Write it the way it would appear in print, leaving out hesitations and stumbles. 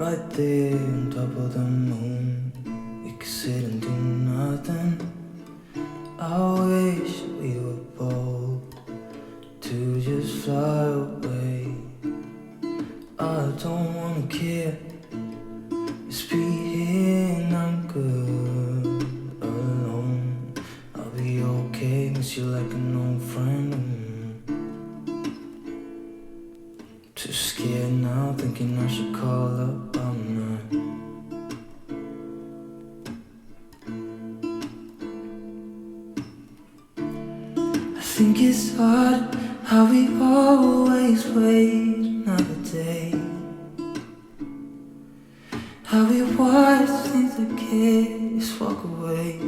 right there on top of the moon. We could sit and do nothing. I wish we were bold to just fly away. I don't wanna care. Just be here and I'm good alone. I'll be okay, miss you like an old friend. Too scared now, thinking I should call up. I'm not. I think it's hard how we always wait another day. How we watch things like kids walk away.